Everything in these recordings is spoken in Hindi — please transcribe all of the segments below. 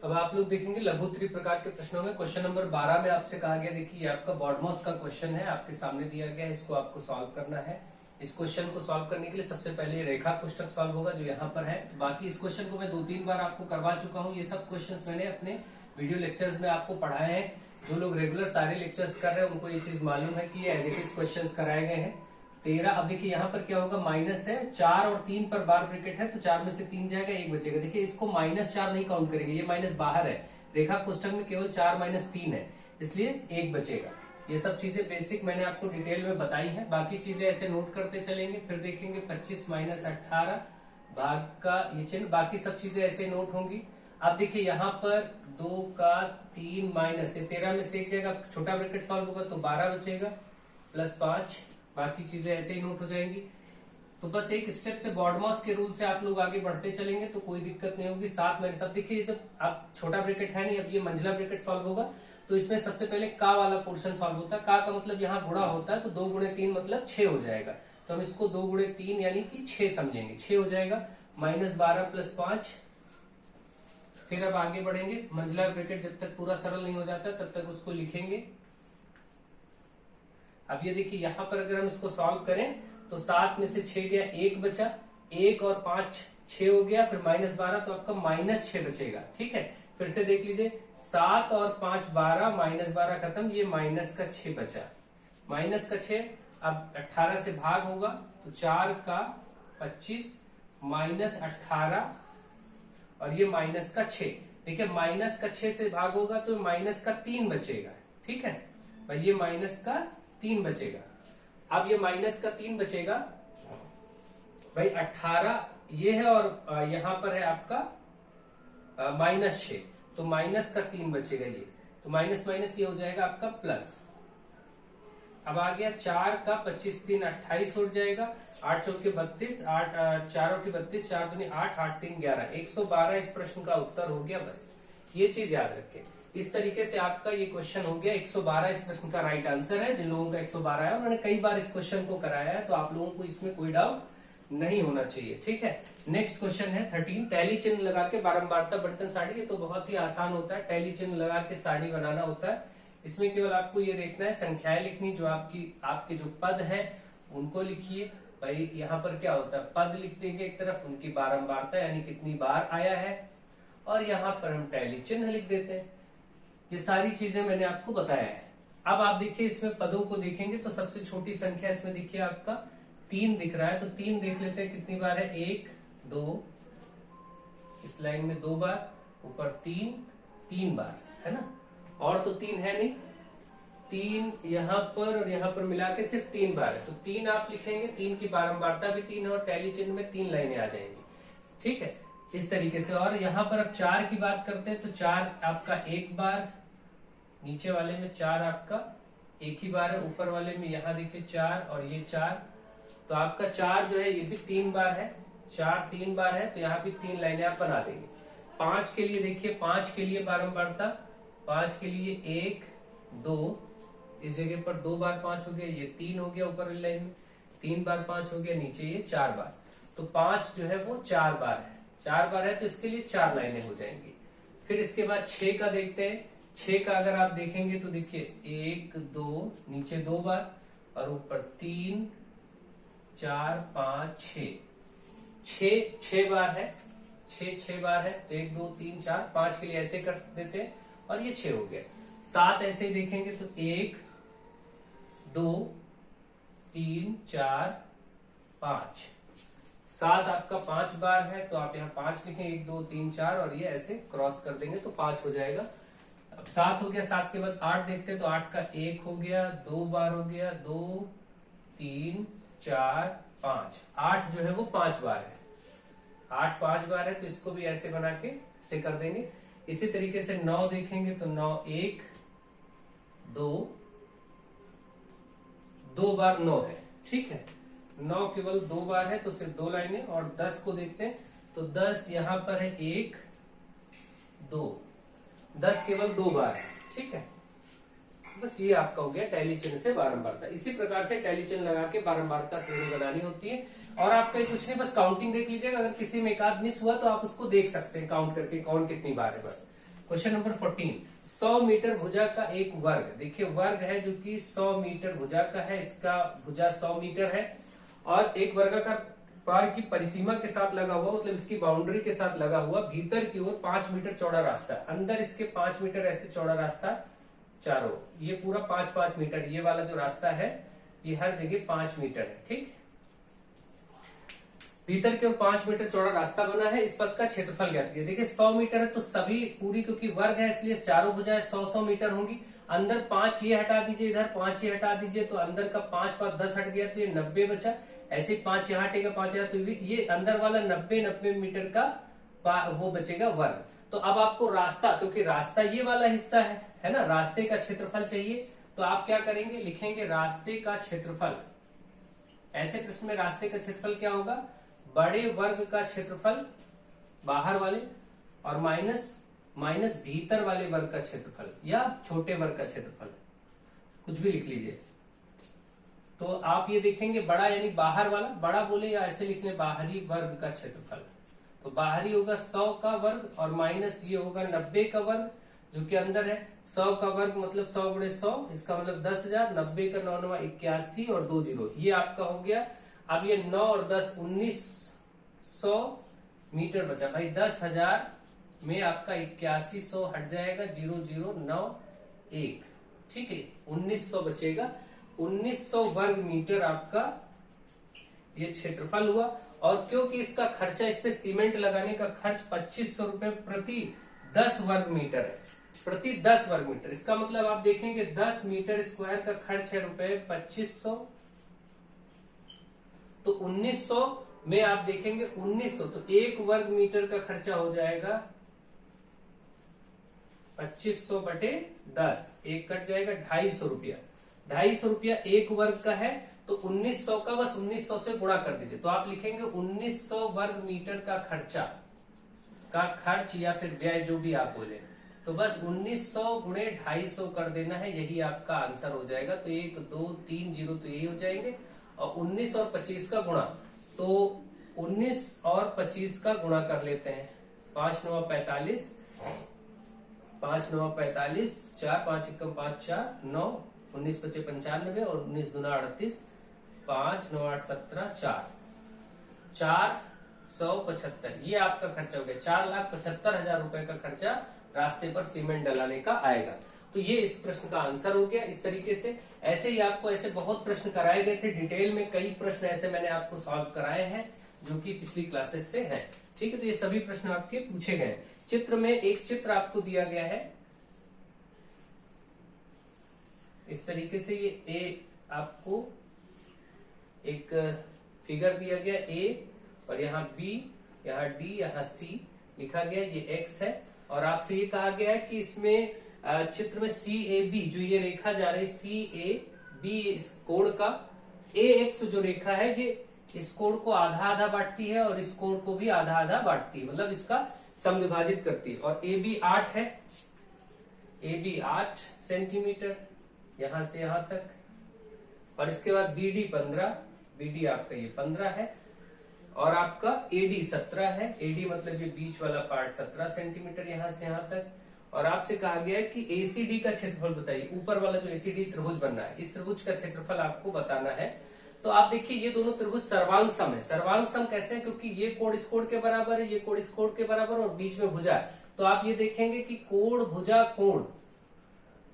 अब आप लोग देखेंगे लघु त्रिप्रकार के प्रश्नों में क्वेश्चन नंबर 12 में आपसे कहा गया, देखिए ये आपका बॉडमॉस का क्वेश्चन है, आपके सामने दिया गया है, इसको आपको सॉल्व करना है। इस क्वेश्चन को सॉल्व करने के लिए सबसे पहले रेखा कोष्ठक सॉल्व होगा जो यहाँ पर है। बाकी इस क्वेश्चन को मैं 2-3 बार आपको करवा चुका हूँ। ये सब क्वेश्चंस मैंने अपने वीडियो लेक्चर्स में आपको पढ़ाए हैं। जो लोग रेगुलर सारे लेक्चर्स कर रहे हैं उनको ये चीज मालूम है कि ये एज इट इज क्वेश्चन कराए गए हैं। 13 अब देखिए यहाँ पर क्या होगा, माइनस है 4 और 3 पर बार ब्रैकेट है तो 4 में से 3 जाएगा, 1 बचेगा। देखिए इसको -4 नहीं काउंट करेंगे, ये माइनस बाहर है। रेखा कोष्ठक में केवल 4 - 3 है, इसलिए 1 बचेगा। ये सब चीजें बेसिक मैंने आपको डिटेल में बताई है। बाकी चीजें ऐसे नोट करते चलेंगे। फिर देखेंगे 25 - 18 भाग का ये चिन्ह, बाकी सब चीजें ऐसे नोट होंगी। अब देखिए यहाँ पर 2 का 3 माइनस 13 में से 1 जाएगा, छोटा ब्रैकेट सॉल्व होगा तो 12 बचेगा +5। बाकी चीजें ऐसे ही नोट हो जाएंगी। तो बस एक स्टेप से बॉडमॉस के रूल से आप लोग आगे बढ़ते चलेंगे तो कोई दिक्कत नहीं होगी। 7 में सब देखिए, जब आप छोटा ब्रैकेट है नहीं, अब ये मंझला ब्रैकेट सॉल्व होगा तो इसमें सबसे पहले का वाला पोर्शन सॉल्व होता है। का मतलब यहाँ गुणा होता है तो 2 × 3 मतलब 6 हो जाएगा। तो हम इसको 2 × 3 यानी कि 6 समझेंगे। 6 हो जाएगा, -12 + 5। फिर अब आगे बढ़ेंगे। मंझला ब्रैकेट जब तक पूरा सरल नहीं हो जाता तब तक उसको लिखेंगे। अब ये देखिए यहाँ पर अगर हम इसको सॉल्व करें तो 7 में से 6 गया, 1 बचा, 1 और 5 6 हो गया, फिर -12 तो आपका -6 बचेगा। ठीक है, फिर से देख लीजिए, 7 और 5 12, -12 खत्म, ये -6 बचा। -6 अब 18 से भाग होगा तो 4 का 25 -18 और ये -6। देखिए -6 से भाग होगा तो -3 बचेगा। ठीक है भाई, ये -3 बचेगा। अब ये -3 बचेगा भाई, 18 ये है और यहां पर है आपका -6, तो -3 बचेगा ये, तो माइनस माइनस ये हो जाएगा आपका प्लस। अब आ गया 4 का 25 3 28 उठ जाएगा, 8 चौके 32, 8 4 की 32, 4 दूनी 8, 8 3 11, 112 इस प्रश्न का उत्तर हो गया। बस ये चीज याद रखें। इस तरीके से आपका ये क्वेश्चन हो गया। 112 इस प्रश्न का राइट आंसर है। जिन लोगों का 112 है उन्होंने कई बार इस क्वेश्चन को कराया है, तो आप लोगों को इसमें कोई डाउट नहीं होना चाहिए। ठीक है, नेक्स्ट क्वेश्चन है 13। टैली चिन्ह लगा के बारंबारता बंटन सारणी। ये तो बहुत ही आसान होता है, टैली चिन्ह लगा के सारणी बनाना होता है। इसमें केवल आपको ये देखना है, संख्याएं लिखनी, जो आपके जो पद है उनको लिखिए। भाई यहाँ पर क्या होता है, पद लिख देंगे एक तरफ, उनकी बारंबारता यानी कितनी बार आया है, और यहाँ पर हम टैली चिन्ह लिख देते हैं। ये सारी चीजें मैंने आपको बताया है। अब आप देखिए इसमें पदों को देखेंगे तो सबसे छोटी संख्या इसमें देखिए आपका 3 दिख रहा है, तो 3 देख लेते हैं कितनी बार है, 1 2, इस लाइन में 2 बार, ऊपर 3 बार है ना, और तो 3 है नहीं, 3 यहाँ पर और यहाँ पर मिला के सिर्फ 3 बार है, तो 3 आप लिखेंगे। 3 की बारंबारता भी 3 है और टैली चिन्ह में 3 लाइनें आ जाएंगी। ठीक है, इस तरीके से। और यहाँ पर अब 4 की बात करते हैं तो 4 आपका 1 बार, नीचे वाले में 4 आपका 1 ही बार है, ऊपर वाले में यहाँ देखिए 4 और ये 4, तो आपका 4 जो है ये भी 3 बार है। 4 3 बार है तो यहाँ भी 3 लाइनें आप बना देंगे। 5 के लिए देखिए, 5 के लिए बारंबारता, 5 के लिए 1 2, इस जगह पर 2 बार 5 हो गया, ये 3 हो गया ऊपर वाली लाइन में, 3 बार 5 हो गया, नीचे ये 4 बार, तो 5 जो है वो 4 बार है। 4 बार है तो इसके लिए 4 लाइनें हो जाएंगी। फिर इसके बाद 6 का देखते हैं। 6 का अगर आप देखेंगे तो देखिए 1 2, नीचे 2 बार और ऊपर 3 4 5 6, 6 बार है, 6 बार है, तो 1 2 3 4 5 के लिए ऐसे कर देते हैं और ये 6 हो गया। 7 ऐसे ही देखेंगे तो 1 2 3 4 5, 7 आपका 5 बार है तो आप यहाँ 5 लिखें, 1 2 3 4 और ये ऐसे क्रॉस कर देंगे तो 5 हो जाएगा। अब 7 हो गया। 7 के बाद 8 देखते हैं तो 8 का 1 हो गया, 2 बार हो गया, 2 3 4 5, 8 जो है वो 5 बार है। 8 5 बार है तो इसको भी ऐसे बना के ऐसे कर देंगे। इसी तरीके से 9 देखेंगे तो 9 1 2 बार 9 है। ठीक है, 9 केवल 2 बार है तो सिर्फ 2 लाइनें। और 10 को देखते हैं तो 10 यहां पर है 1 2, 10 केवल 2 बार है। ठीक है, बस ये आपका हो गया टैली चिन्ह से बारंबारता। इसी प्रकार से टैली चिन्ह लगा के बारंबारता श्रेणी बनानी होती है। और आपका कुछ नहीं, बस काउंटिंग देख लीजिएगा। अगर किसी में एक आध मिस हुआ तो आप उसको देख सकते हैं काउंट करके कौन कितनी बार है, बस क्वेश्चन नंबर 14, 100 मीटर भुजा का एक वर्ग, देखिए वर्ग है जो कि 100 मीटर भुजा का है, इसका भुजा 100 मीटर है और एक वर्गाकार बार की परिसीमा के साथ लगा हुआ, मतलब इसकी बाउंड्री के साथ लगा हुआ, भीतर की ओर 5 मीटर चौड़ा रास्ता, अंदर इसके 5 मीटर ऐसे चौड़ा रास्ता चारों, ये पूरा 5-5 मीटर, ये वाला जो रास्ता है ये हर जगह 5 मीटर है, ठीक। भीतर की ओर 5 मीटर चौड़ा रास्ता बना है, इस पथ का क्षेत्रफल ज्ञात कीजिए। देखिए 100 मीटर है तो सभी पूरी, क्योंकि वर्ग है इसलिए चारों भुजाएं 100-100 मीटर होंगी। अंदर 5 ये हटा दीजिए, इधर 5 ये हटा दीजिए, तो अंदर का 5-5 10 हट गया तो ये 90 बचा। ऐसे 5 यहाँ हटेगा, 5 यहाँ, तो ये अंदर वाला 90 मीटर का वो बचेगा वर्ग। तो अब आपको रास्ता, क्योंकि रास्ता ये वाला हिस्सा है ना, रास्ते का क्षेत्रफल चाहिए, तो आप क्या करेंगे, लिखेंगे रास्ते का क्षेत्रफल। ऐसे प्रश्न में रास्ते का क्षेत्रफल क्या होगा, बड़े वर्ग का क्षेत्रफल बाहर वाले और माइनस भीतर वाले वर्ग का क्षेत्रफल या छोटे वर्ग का क्षेत्रफल, कुछ भी लिख लीजिए। तो आप ये देखेंगे बड़ा यानी बाहर वाला, बड़ा बोले या ऐसे लिख लें बाहरी वर्ग का क्षेत्रफल। तो बाहरी होगा 100 का वर्ग और माइनस ये होगा 90 का वर्ग जो कि अंदर है। 100 का वर्ग मतलब 100 गुणे 100, इसका मतलब 10,000, 90 का 9 9 81 और 2 जीरो, ये आपका हो गया। अब ये 9 और 10 1900 मीटर बचा भाई, 10,000 में आपका 8100 हट जाएगा, 0091, ठीक है, 1900 बचेगा। 1900 वर्ग मीटर आपका ये क्षेत्रफल हुआ। और क्योंकि इसका खर्चा, इस पे सीमेंट लगाने का खर्च 2500 रुपए प्रति 10 वर्ग मीटर है, प्रति 10 वर्ग मीटर। इसका मतलब आप देखेंगे 10 मीटर स्क्वायर का खर्च है रुपए 2500, तो 1900 में आप देखेंगे 1900, तो 1 वर्ग मीटर का खर्चा हो जाएगा 2500 बटे 10, एक कट जाएगा 250 रुपया। 250 रुपया 1 वर्ग का है, तो 1900 का बस 1900 से गुणा कर दीजिए, तो आप लिखेंगे 1900 वर्ग मीटर का खर्च या फिर व्यय जो भी आप बोले, तो बस 1900 गुणे 250 कर देना है, यही आपका आंसर हो जाएगा। तो 1 2 3 जीरो तो यही हो जाएंगे, और 19 और 25 का गुणा, तो 19 और 25 का गुणा कर लेते हैं, 5 9 45, 5 9 45, 4 5 1 5 4 9, 19 25 95 और 19 दूना 38, 5 9 8 17 4, 475, ये आपका खर्चा हो गया। 4,75,000 रुपए का खर्चा रास्ते पर सीमेंट डलाने का आएगा। तो ये इस प्रश्न का आंसर हो गया। इस तरीके से ऐसे ही आपको ऐसे बहुत प्रश्न कराए गए थे, डिटेल में कई प्रश्न ऐसे मैंने आपको सॉल्व कराए हैं जो कि पिछली क्लासेस से हैं, ठीक है। तो ये सभी प्रश्न आपके पूछे गए। चित्र में एक चित्र आपको दिया गया है इस तरीके से, ये आपको एक फिगर दिया गया ए, और यहाँ बी, यहाँ डी, यहाँ सी लिखा गया, ये एक्स है, और आपसे ये कहा गया है कि इसमें चित्र में सी ए बी जो ये रेखा जा रही है, सी ए बी इस कोण का, ए एक्स जो रेखा है ये इस कोण को आधा आधा बांटती है और इस कोण को भी आधा आधा बांटती है, मतलब इसका समविभाजित करती है। और ए बी 8 है, ए बी 8 सेंटीमीटर यहां से यहां तक, और इसके बाद बी डी 15, बी डी आपका ये 15 है, और आपका एडी 17 है, एडी मतलब ये बीच वाला पार्ट 17 सेंटीमीटर यहां से यहां तक। और आपसे कहा गया है कि एसीडी का क्षेत्रफल बताइए, ऊपर वाला जो एसीडी त्रिभुज बन रहा है, इस त्रिभुज का क्षेत्रफल आपको बताना है। तो आप देखिए ये दोनों त्रिभुज सर्वांग सम है। सर्वांग सम कैसे है, क्योंकि ये कोण इस कोण के बराबर है, ये कोण इस कोण के बराबर और बीच में भुजा है। तो आप ये देखेंगे कि कोण भुजा कोण,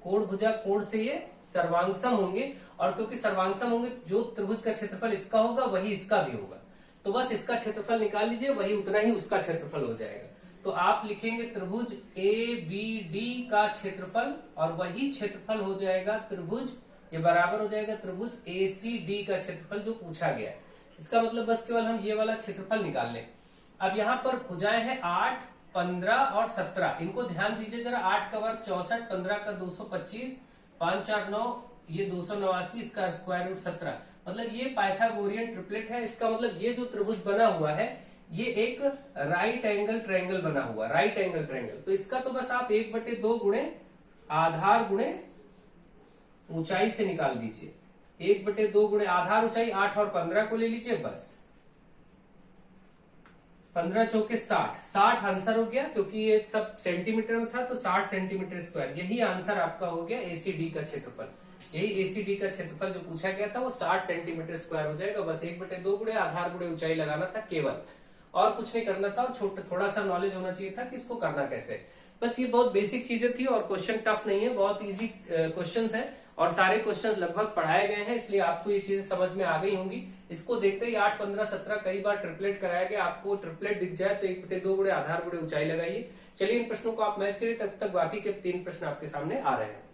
कोण भुजा कोण से ये सर्वांग सम होंगे, और क्योंकि सर्वांग सम होंगे, जो त्रिभुज का क्षेत्रफल इसका होगा वही इसका भी होगा, तो बस इसका क्षेत्रफल निकाल लीजिए, वही उतना ही उसका क्षेत्रफल हो जाएगा। तो आप लिखेंगे त्रिभुज ए बी डी का क्षेत्रफल, और वही क्षेत्रफल हो जाएगा त्रिभुज, ये बराबर हो जाएगा त्रिभुज ए सी डी का क्षेत्रफल जो पूछा गया है। इसका मतलब बस केवल हम ये वाला क्षेत्रफल निकाल लें। अब यहाँ पर भुजाएं हैं 8, 15 और 17, इनको ध्यान दीजिए जरा। 8 का वर्ग 64, 15 का 225, 5 4 9, ये 289, इसका स्क्वायर रूट 17, मतलब ये पाइथागोरियन ट्रिपलेट है। इसका मतलब ये जो त्रिभुज बना हुआ है ये एक राइट एंगल ट्रायंगल बना हुआ, राइट एंगल ट्रायंगल। तो इसका तो बस आप 1/2 गुणे आधार गुणे ऊंचाई से निकाल दीजिए। 1/2 गुणे आधार ऊंचाई 8 और 15 को ले लीजिए, बस 15 चौके 60, 60 आंसर हो गया, क्योंकि ये सब सेंटीमीटर में था तो 60 सेंटीमीटर स्क्वायर, यही आंसर आपका हो गया एसीडी का क्षेत्रफल। यही एसीडी का क्षेत्रफल जो पूछा गया था वो 60 सेंटीमीटर स्क्वायर हो जाएगा। बस 1/2 गुणे आधार गुणे ऊंचाई लगाना था केवल, और कुछ नहीं करना था, और थोड़ा सा नॉलेज होना चाहिए था कि इसको करना कैसे। बस ये बहुत बेसिक चीजें थी और क्वेश्चन टफ नहीं है, बहुत इजी क्वेश्चंस है और सारे क्वेश्चंस लगभग पढ़ाए गए हैं, इसलिए आपको ये चीजें समझ में आ गई होंगी। इसको देखते ही 8, 15, 17 कई बार ट्रिपलेट कराया गया, आपको ट्रिपलेट दिख जाए तो 1/2 गुणे आधार गुणे ऊंचाई लगाइए। चलिए इन प्रश्नों को आप मैच करिए, तब तक बाकी के 3 प्रश्न आपके सामने आ रहे हैं।